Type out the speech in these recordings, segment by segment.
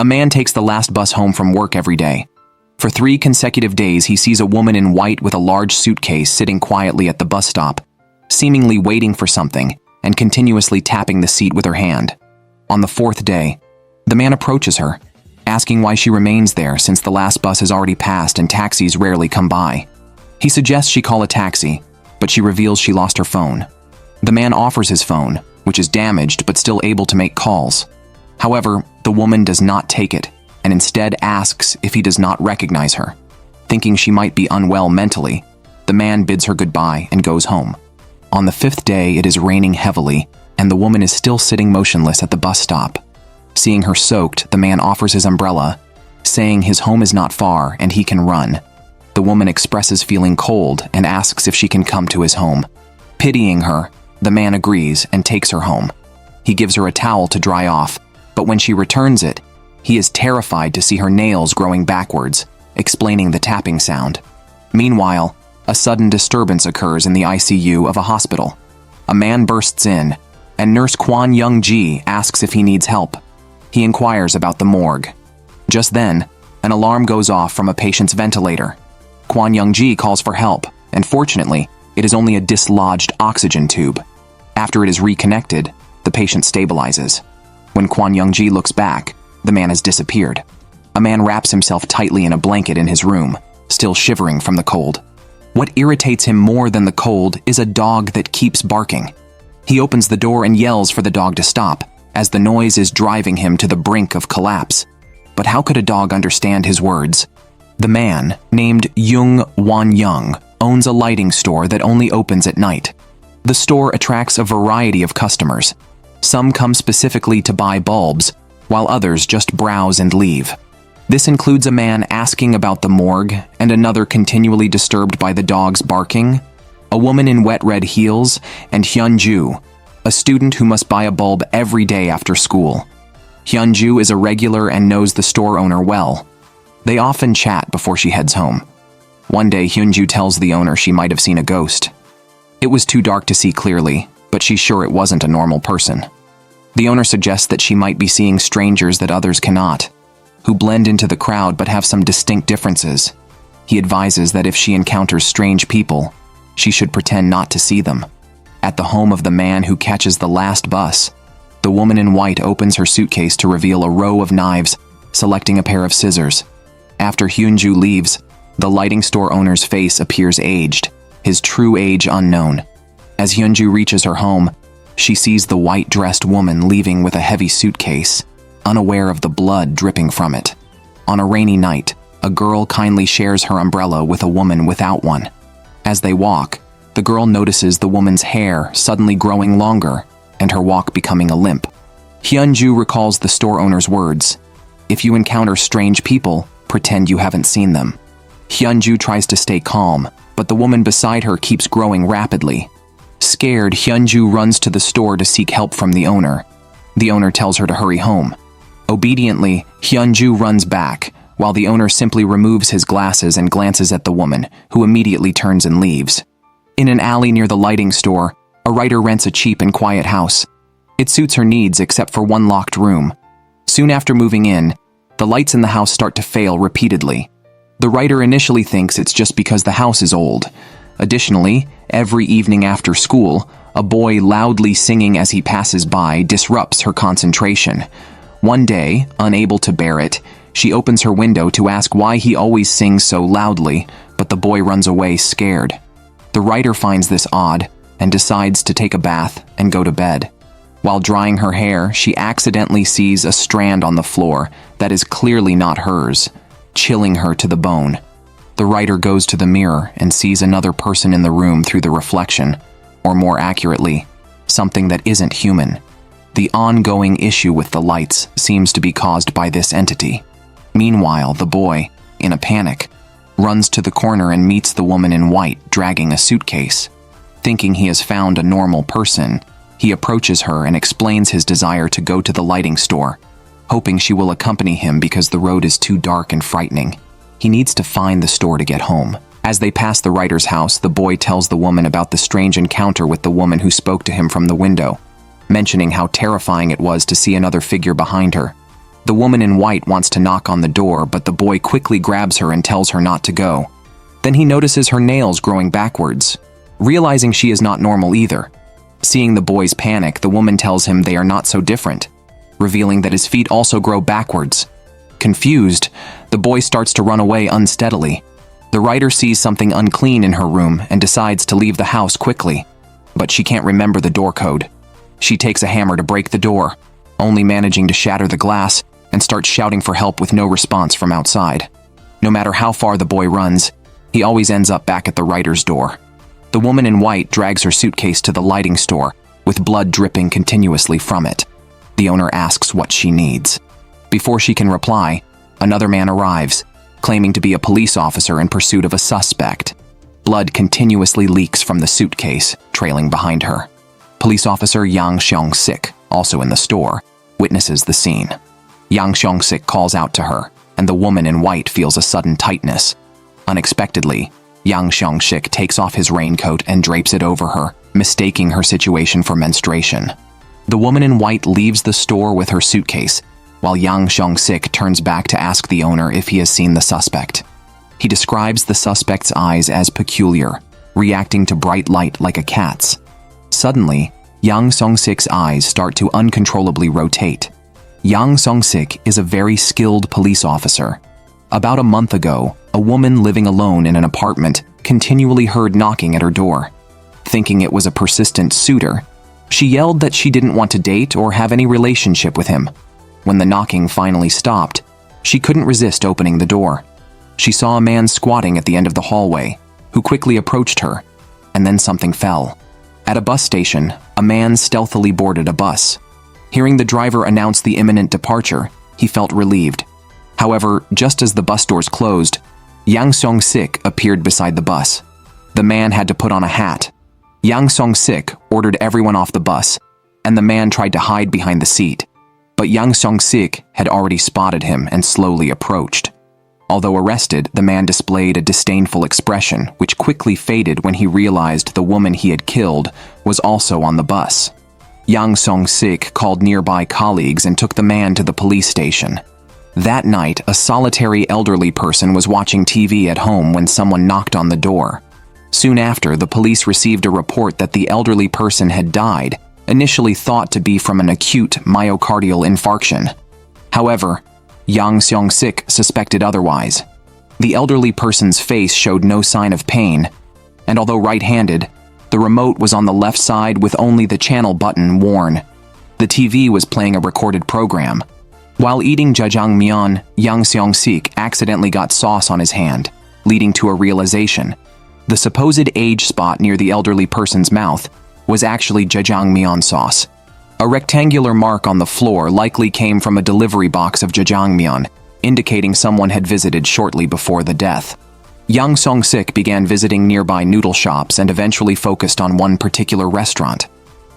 A man takes the last bus home from work every day. For 3 consecutive days, he sees a woman in white with a large suitcase sitting quietly at the bus stop, seemingly waiting for something and continuously tapping the seat with her hand. On the 4th day, the man approaches her, asking why she remains there since the last bus has already passed and taxis rarely come by. He suggests she call a taxi, but she reveals she lost her phone. The man offers his phone, which is damaged but still able to make calls. However, the woman does not take it and instead asks if he does not recognize her. Thinking she might be unwell mentally, the man bids her goodbye and goes home. On the 5th day, it is raining heavily, and the woman is still sitting motionless at the bus stop. Seeing her soaked, the man offers his umbrella, saying his home is not far and he can run. The woman expresses feeling cold and asks if she can come to his home. Pitying her, the man agrees and takes her home. He gives her a towel to dry off, but when she returns it, he is terrified to see her nails growing backwards, explaining the tapping sound. Meanwhile, a sudden disturbance occurs in the ICU of a hospital. A man bursts in, and nurse Kwon Young-ji asks if he needs help. He inquires about the morgue. Just then, an alarm goes off from a patient's ventilator. Kwon Young-ji calls for help, and fortunately, it is only a dislodged oxygen tube. After it is reconnected, the patient stabilizes. When Kwon Young-ji looks back, the man has disappeared. A man wraps himself tightly in a blanket in his room, still shivering from the cold. What irritates him more than the cold is a dog that keeps barking. He opens the door and yells for the dog to stop, as the noise is driving him to the brink of collapse. But how could a dog understand his words? The man, named Jung Won-young, owns a lighting store that only opens at night. The store attracts a variety of customers. Some come specifically to buy bulbs, while others just browse and leave. This includes a man asking about the morgue and another continually disturbed by the dog's barking, a woman in wet red heels, and Hyun-ju, a student who must buy a bulb every day after school. Hyun-ju is a regular and knows the store owner well. They often chat before she heads home. One day, Hyun-ju tells the owner she might have seen a ghost. It was too dark to see clearly, but she's sure it wasn't a normal person. The owner suggests that she might be seeing strangers that others cannot, who blend into the crowd but have some distinct differences. He advises that if she encounters strange people, she should pretend not to see them. At the home of the man who catches the last bus, the woman in white opens her suitcase to reveal a row of knives, selecting a pair of scissors. After Hyun-ju leaves, the lighting store owner's face appears aged, his true age unknown. As Hyun-ju reaches her home, she sees the white-dressed woman leaving with a heavy suitcase, unaware of the blood dripping from it. On a rainy night, a girl kindly shares her umbrella with a woman without one. As they walk, the girl notices the woman's hair suddenly growing longer and her walk becoming a limp. Hyun-ju recalls the store owner's words, "If you encounter strange people, pretend you haven't seen them." Hyun-ju tries to stay calm, but the woman beside her keeps growing rapidly. Scared, Hyun-ju runs to the store to seek help from the owner. The owner tells her to hurry home. Obediently, Hyun-ju runs back, while the owner simply removes his glasses and glances at the woman, who immediately turns and leaves. In an alley near the lighting store, a writer rents a cheap and quiet house. It suits her needs except for one locked room. Soon after moving in, the lights in the house start to fail repeatedly. The writer initially thinks it's just because the house is old. Additionally, every evening after school, a boy loudly singing as he passes by disrupts her concentration. One day, unable to bear it, she opens her window to ask why he always sings so loudly, but the boy runs away scared. The writer finds this odd and decides to take a bath and go to bed. While drying her hair, she accidentally sees a strand on the floor that is clearly not hers, chilling her to the bone. The writer goes to the mirror and sees another person in the room through the reflection, or more accurately, something that isn't human. The ongoing issue with the lights seems to be caused by this entity. Meanwhile, the boy, in a panic, runs to the corner and meets the woman in white dragging a suitcase. Thinking he has found a normal person, he approaches her and explains his desire to go to the lighting store, hoping she will accompany him because the road is too dark and frightening. He needs to find the store to get home. As they pass the writer's house, the boy tells the woman about the strange encounter with the woman who spoke to him from the window, mentioning how terrifying it was to see another figure behind her. The woman in white wants to knock on the door, but the boy quickly grabs her and tells her not to go. Then he notices her nails growing backwards, realizing she is not normal either. Seeing the boy's panic, the woman tells him they are not so different, revealing that his feet also grow backwards. Confused, the boy starts to run away unsteadily. The writer sees something unclean in her room and decides to leave the house quickly, but she can't remember the door code. She takes a hammer to break the door, only managing to shatter the glass and starts shouting for help with no response from outside. No matter how far the boy runs, he always ends up back at the writer's door. The woman in white drags her suitcase to the lighting store, with blood dripping continuously from it. The owner asks what she needs. Before she can reply, another man arrives, claiming to be a police officer in pursuit of a suspect. Blood continuously leaks from the suitcase, trailing behind her. Police officer Yang Xiong-sik, also in the store, witnesses the scene. Yang Xiong-sik calls out to her, and the woman in white feels a sudden tightness. Unexpectedly, Yang Xiong-sik takes off his raincoat and drapes it over her, mistaking her situation for menstruation. The woman in white leaves the store with her suitcase, while Yang Xiong-sik turns back to ask the owner if he has seen the suspect. He describes the suspect's eyes as peculiar, reacting to bright light like a cat's. Suddenly, Yang Xiong-sik's eyes start to uncontrollably rotate. Yang Xiong-sik is a very skilled police officer. About a month ago, a woman living alone in an apartment continually heard knocking at her door. Thinking it was a persistent suitor, she yelled that she didn't want to date or have any relationship with him. When the knocking finally stopped, she couldn't resist opening the door. She saw a man squatting at the end of the hallway, who quickly approached her, and then something fell. At a bus station, a man stealthily boarded a bus. Hearing the driver announce the imminent departure, he felt relieved. However, just as the bus doors closed, Yang Xiong-sik appeared beside the bus. The man had to put on a hat. Yang Xiong-sik ordered everyone off the bus, and the man tried to hide behind the seat. But Yang Xiong-sik had already spotted him and slowly approached. Although arrested, the man displayed a disdainful expression, which quickly faded when he realized the woman he had killed was also on the bus. Yang Xiong-sik called nearby colleagues and took the man to the police station. That night, a solitary elderly person was watching TV at home when someone knocked on the door. Soon after, the police received a report that the elderly person had died, initially thought to be from an acute myocardial infarction. However, Yang Xiong-sik suspected otherwise. The elderly person's face showed no sign of pain, and although right-handed, the remote was on the left side with only the channel button worn. The TV was playing a recorded program. While eating jjajangmyeon, Yang Xiong-sik accidentally got sauce on his hand, leading to a realization. The supposed age spot near the elderly person's mouth was actually jjajangmyeon sauce. A rectangular mark on the floor likely came from a delivery box of jjajangmyeon, indicating someone had visited shortly before the death. Yang Xiong-sik began visiting nearby noodle shops and eventually focused on one particular restaurant.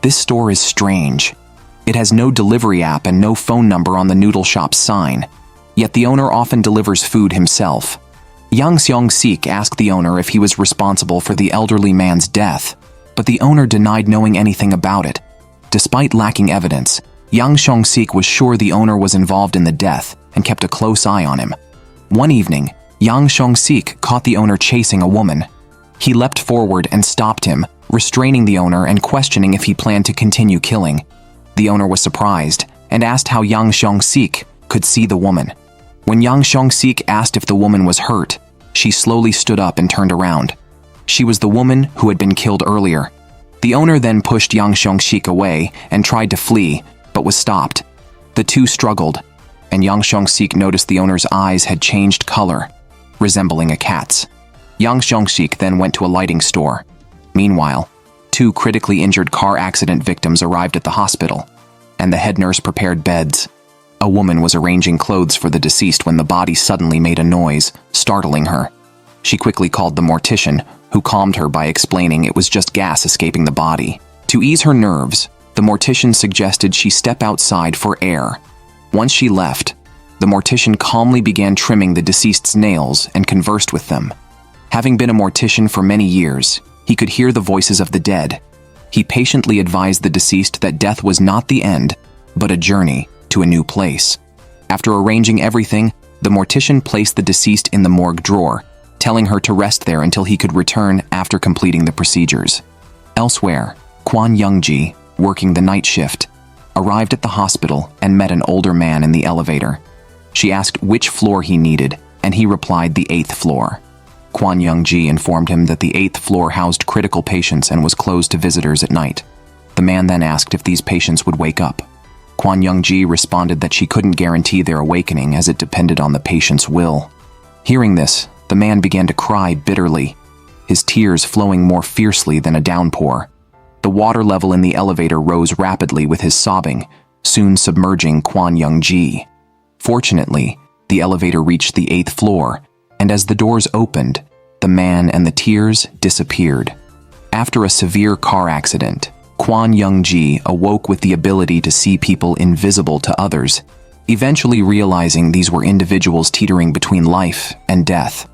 This store is strange. It has no delivery app and no phone number on the noodle shop's sign, yet the owner often delivers food himself. Yang Xiong-sik asked the owner if he was responsible for the elderly man's death, but the owner denied knowing anything about it. Despite lacking evidence, Yang Xiong-sik was sure the owner was involved in the death and kept a close eye on him. One evening, Yang Xiong-sik caught the owner chasing a woman. He leapt forward and stopped him, restraining the owner and questioning if he planned to continue killing. The owner was surprised and asked how Yang Xiong-sik could see the woman. When Yang Xiong-sik asked if the woman was hurt, she slowly stood up and turned around. She was the woman who had been killed earlier. The owner then pushed Yang Xiong-sik away and tried to flee, but was stopped. The two struggled, and Yang Xiong-sik noticed the owner's eyes had changed color, resembling a cat's. Yang Xiong-sik then went to a lighting store. Meanwhile, two critically injured car accident victims arrived at the hospital, and the head nurse prepared beds. A woman was arranging clothes for the deceased when the body suddenly made a noise, startling her. She quickly called the mortician, who calmed her by explaining it was just gas escaping the body. To ease her nerves, the mortician suggested she step outside for air. Once she left, the mortician calmly began trimming the deceased's nails and conversed with them. Having been a mortician for many years, he could hear the voices of the dead. He patiently advised the deceased that death was not the end, but a journey to a new place. After arranging everything, the mortician placed the deceased in the morgue drawer, telling her to rest there until he could return after completing the procedures. Elsewhere, Kwon Young-ji, working the night shift, arrived at the hospital and met an older man in the elevator. She asked which floor he needed, and he replied the 8th floor. Kwon Young-ji informed him that the 8th floor housed critical patients and was closed to visitors at night. The man then asked if these patients would wake up. Kwon Young-ji responded that she couldn't guarantee their awakening as it depended on the patient's will. Hearing this, the man began to cry bitterly, his tears flowing more fiercely than a downpour. The water level in the elevator rose rapidly with his sobbing, soon submerging Kwon Young-ji. Fortunately, the elevator reached the 8th floor, and as the doors opened, the man and the tears disappeared. After a severe car accident, Kwon Young-ji awoke with the ability to see people invisible to others, eventually realizing these were individuals teetering between life and death.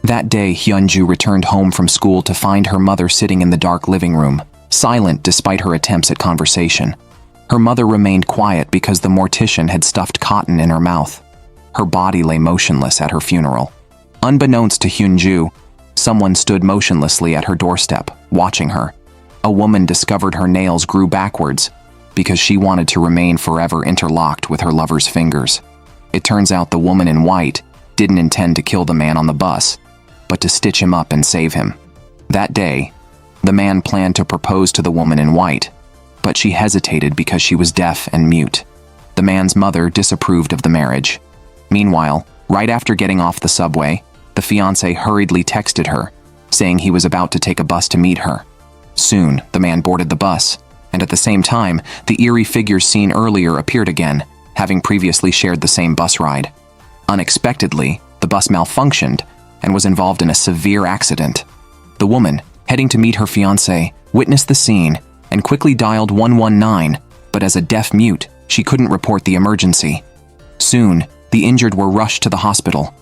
That day, Hyunju returned home from school to find her mother sitting in the dark living room, silent despite her attempts at conversation. Her mother remained quiet because the mortician had stuffed cotton in her mouth. Her body lay motionless at her funeral. Unbeknownst to Hyunju, someone stood motionlessly at her doorstep, watching her. A woman discovered her nails grew backwards because she wanted to remain forever interlocked with her lover's fingers. It turns out the woman in white didn't intend to kill the man on the bus, but to stitch him up and save him. That day, the man planned to propose to the woman in white, but she hesitated because she was deaf and mute. The man's mother disapproved of the marriage. Meanwhile, right after getting off the subway, the fiancé hurriedly texted her, saying he was about to take a bus to meet her. Soon, the man boarded the bus, and at the same time, the eerie figures seen earlier appeared again, having previously shared the same bus ride. Unexpectedly, the bus malfunctioned and was involved in a severe accident. The woman, heading to meet her fiancé, witnessed the scene and quickly dialed 119, but as a deaf mute, she couldn't report the emergency. Soon, the injured were rushed to the hospital.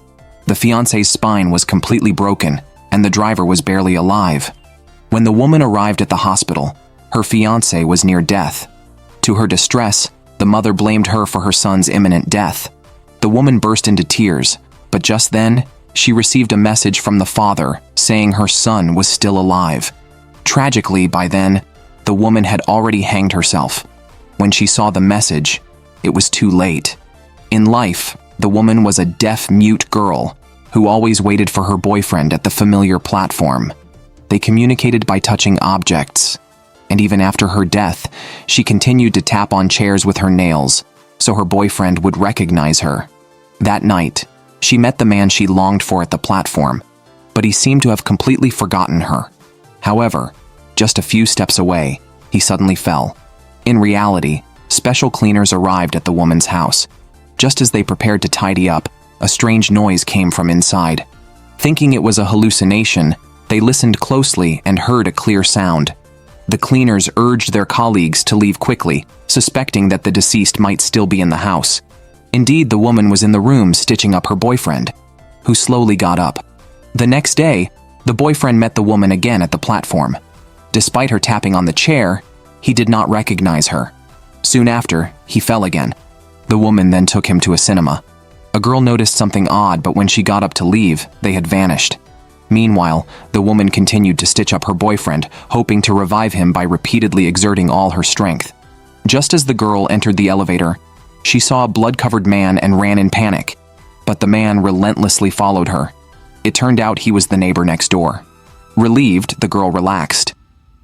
The fiancé's spine was completely broken, and the driver was barely alive. When the woman arrived at the hospital, her fiancé was near death. To her distress, the mother blamed her for her son's imminent death. The woman burst into tears, but just then, she received a message from the father saying her son was still alive. Tragically, by then, the woman had already hanged herself. When she saw the message, it was too late. In life, the woman was a deaf-mute girl who always waited for her boyfriend at the familiar platform. They communicated by touching objects, and even after her death, she continued to tap on chairs with her nails so her boyfriend would recognize her. That night, she met the man she longed for at the platform, but he seemed to have completely forgotten her. However, just a few steps away, he suddenly fell. In reality, special cleaners arrived at the woman's house. Just as they prepared to tidy up, a strange noise came from inside. Thinking it was a hallucination, they listened closely and heard a clear sound. The cleaners urged their colleagues to leave quickly, suspecting that the deceased might still be in the house. Indeed, the woman was in the room stitching up her boyfriend, who slowly got up. The next day, the boyfriend met the woman again at the platform. Despite her tapping on the chair, he did not recognize her. Soon after, he fell again. The woman then took him to a cinema. A girl noticed something odd, but when she got up to leave, they had vanished. Meanwhile, the woman continued to stitch up her boyfriend, hoping to revive him by repeatedly exerting all her strength. Just as the girl entered the elevator, she saw a blood-covered man and ran in panic, but the man relentlessly followed her. It turned out he was the neighbor next door. Relieved, the girl relaxed,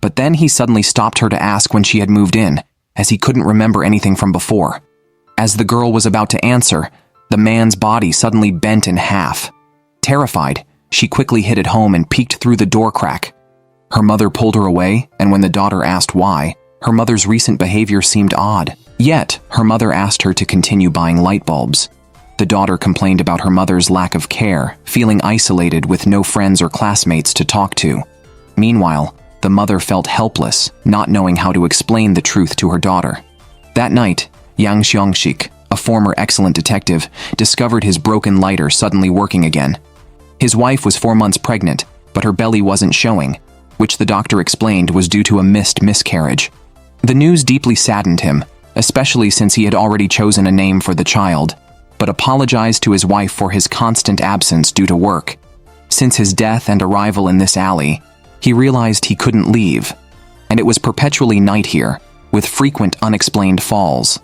but then he suddenly stopped her to ask when she had moved in, as he couldn't remember anything from before. As the girl was about to answer, the man's body suddenly bent in half. Terrified, she quickly hid at home and peeked through the door crack. Her mother pulled her away, and when the daughter asked why, her mother's recent behavior seemed odd. Yet, her mother asked her to continue buying light bulbs. The daughter complained about her mother's lack of care, feeling isolated with no friends or classmates to talk to. Meanwhile, the mother felt helpless, not knowing how to explain the truth to her daughter. That night, Yang Xiongshik, a former excellent detective, discovered his broken lighter suddenly working again. His wife was 4 months pregnant, but her belly wasn't showing, which the doctor explained was due to a missed miscarriage. The news deeply saddened him, especially since he had already chosen a name for the child. but apologized to his wife for his constant absence due to work. Since his death and arrival in this alley, he realized he couldn't leave, and it was perpetually night here, with frequent unexplained falls.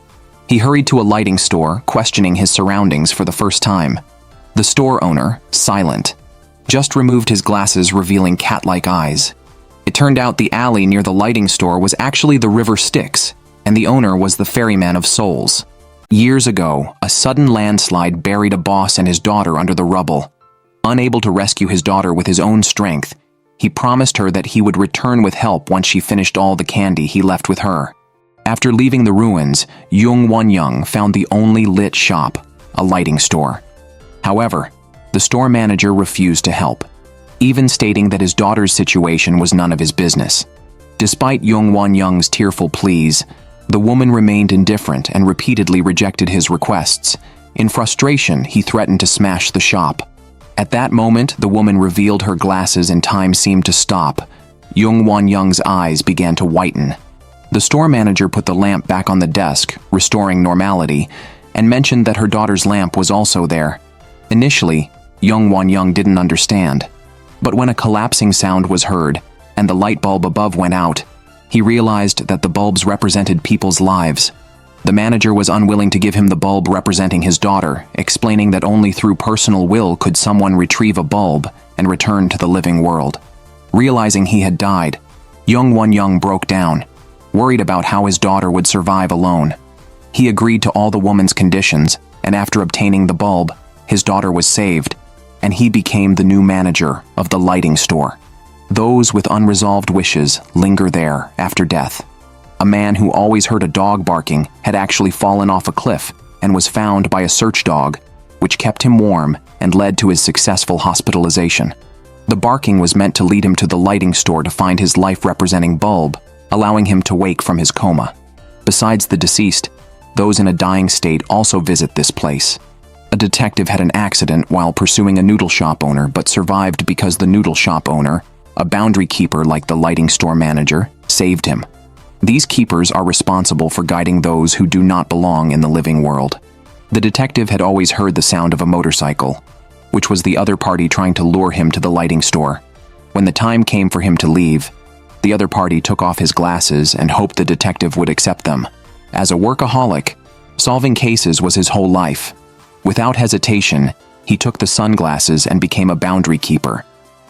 He hurried to a lighting store, questioning his surroundings for the first time. The store owner, silent, just removed his glasses, revealing cat-like eyes. It turned out the alley near the lighting store was actually the River Styx, and the owner was the ferryman of souls. Years ago, a sudden landslide buried a boss and his daughter under the rubble. Unable to rescue his daughter with his own strength, he promised her that he would return with help once she finished all the candy he left with her. After leaving the ruins, Jung Won-young found the only lit shop, a lighting store. However, the store manager refused to help, even stating that his daughter's situation was none of his business. Despite Jung Won-young's tearful pleas, the woman remained indifferent and repeatedly rejected his requests. In frustration, he threatened to smash the shop. At that moment, the woman revealed her glasses and time seemed to stop. Jung Won-young's eyes began to whiten. The store manager put the lamp back on the desk, restoring normality, and mentioned that her daughter's lamp was also there. Initially, Jung Won-young didn't understand, but when a collapsing sound was heard and the light bulb above went out, he realized that the bulbs represented people's lives. The manager was unwilling to give him the bulb representing his daughter, explaining that only through personal will could someone retrieve a bulb and return to the living world. Realizing he had died, Jung Won-young broke down, worried about how his daughter would survive alone. He agreed to all the woman's conditions, and after obtaining the bulb, his daughter was saved, and he became the new manager of the lighting store. Those with unresolved wishes linger there after death. A man who always heard a dog barking had actually fallen off a cliff and was found by a search dog, which kept him warm and led to his successful hospitalization. The barking was meant to lead him to the lighting store to find his life-representing bulb, allowing him to wake from his coma. Besides the deceased, those in a dying state also visit this place. A detective had an accident while pursuing a noodle shop owner but survived because the noodle shop owner, a boundary keeper like the lighting store manager, saved him. These keepers are responsible for guiding those who do not belong in the living world. The detective had always heard the sound of a motorcycle, which was the other party trying to lure him to the lighting store. When the time came for him to leave, the other party took off his glasses and hoped the detective would accept them. As a workaholic, solving cases was his whole life. Without hesitation, he took the sunglasses and became a boundary keeper,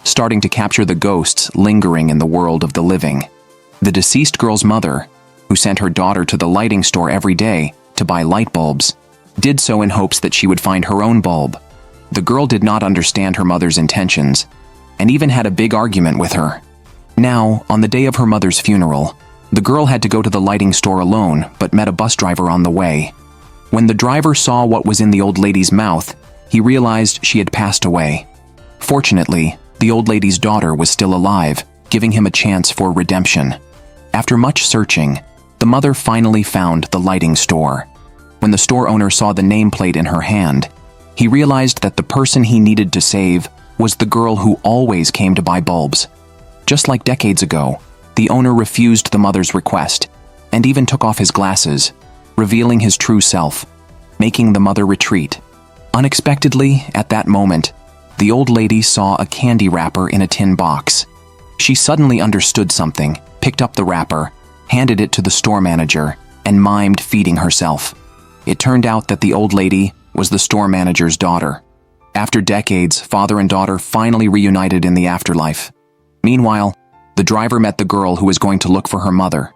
starting to capture the ghosts lingering in the world of the living. The deceased girl's mother, who sent her daughter to the lighting store every day to buy light bulbs, did so in hopes that she would find her own bulb. The girl did not understand her mother's intentions, and even had a big argument with her. Now, on the day of her mother's funeral, the girl had to go to the lighting store alone, but met a bus driver on the way. When the driver saw what was in the old lady's mouth, he realized she had passed away. Fortunately, the old lady's daughter was still alive, giving him a chance for redemption. After much searching, the mother finally found the lighting store. When the store owner saw the nameplate in her hand, he realized that the person he needed to save was the girl who always came to buy bulbs. Just like decades ago, the owner refused the mother's request and even took off his glasses, revealing his true self, making the mother retreat. Unexpectedly, at that moment, the old lady saw a candy wrapper in a tin box. She suddenly understood something, picked up the wrapper, handed it to the store manager, and mimed feeding herself. It turned out that the old lady was the store manager's daughter. After decades, father and daughter finally reunited in the afterlife. Meanwhile, the driver met the girl who was going to look for her mother.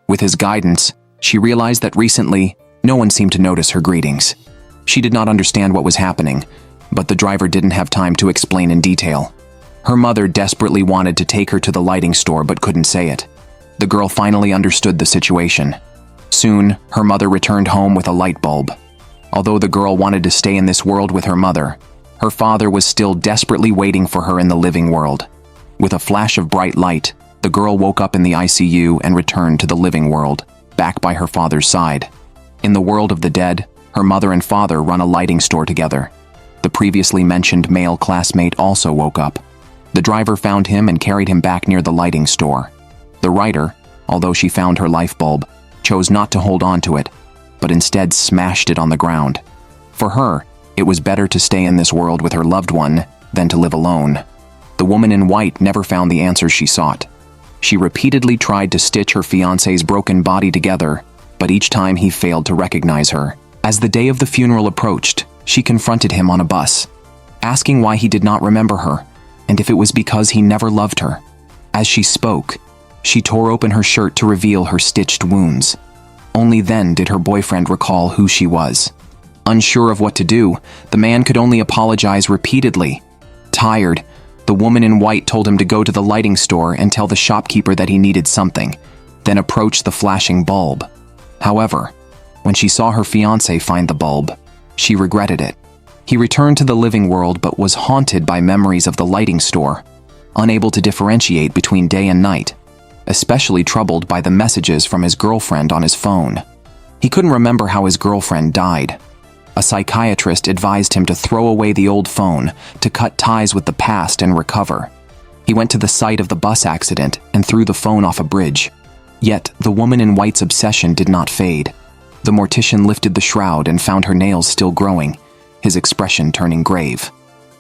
With his guidance, she realized that recently, no one seemed to notice her greetings. She did not understand what was happening, but the driver didn't have time to explain in detail. Her mother desperately wanted to take her to the lighting store but couldn't say it. The girl finally understood the situation. Soon, her mother returned home with a light bulb. Although the girl wanted to stay in this world with her mother, her father was still desperately waiting for her in the living world. With a flash of bright light, the girl woke up in the ICU and returned to the living world, back by her father's side. In the world of the dead, her mother and father run a lighting store together. The previously mentioned male classmate also woke up. The driver found him and carried him back near the lighting store. The writer, although she found her life bulb, chose not to hold on to it, but instead smashed it on the ground. For her, it was better to stay in this world with her loved one than to live alone. The woman in white never found the answers she sought. She repeatedly tried to stitch her fiancé's broken body together, but each time he failed to recognize her. As the day of the funeral approached, she confronted him on a bus, asking why he did not remember her, and if it was because he never loved her. As she spoke, she tore open her shirt to reveal her stitched wounds. Only then did her boyfriend recall who she was. Unsure of what to do, the man could only apologize repeatedly. Tired, the woman in white told him to go to the lighting store and tell the shopkeeper that he needed something, then approach the flashing bulb. However, when she saw her fiancé find the bulb, she regretted it. He returned to the living world but was haunted by memories of the lighting store, unable to differentiate between day and night, especially troubled by the messages from his girlfriend on his phone. He couldn't remember how his girlfriend died. A psychiatrist advised him to throw away the old phone, to cut ties with the past and recover. He went to the site of the bus accident and threw the phone off a bridge. Yet, the woman in white's obsession did not fade. The mortician lifted the shroud and found her nails still growing, his expression turning grave.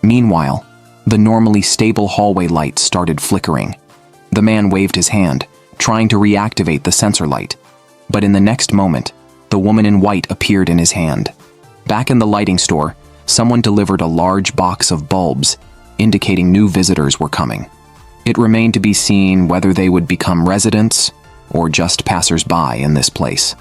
Meanwhile, the normally stable hallway light started flickering. The man waved his hand, trying to reactivate the sensor light. But in the next moment, the woman in white appeared in his hand. Back in the lighting store, someone delivered a large box of bulbs, indicating new visitors were coming. It remained to be seen whether they would become residents or just passers-by in this place.